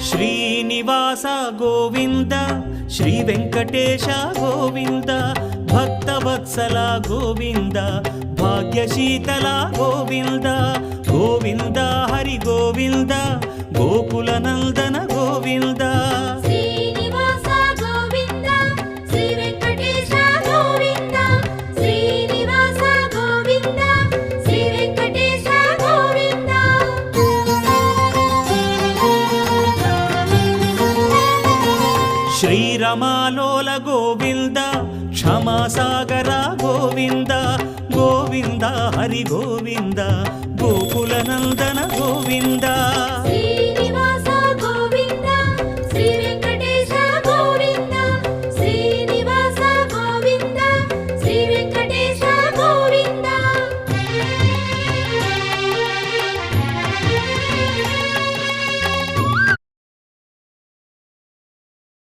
Srinivasa Govinda Shri Venkatesha Govinda Bhaktavatsala Govinda భాగ్యశీతల Govinda Govinda Hari Govinda Gokula Nandana Govinda Srinivasa Govinda Shri Venkatesha Govinda Srinivasa Govinda Shri Venkatesha Govinda శ్రీరమాలోల Govinda క్షమాసాగర Govinda Govinda Hari Govinda Gokula Nandana Govinda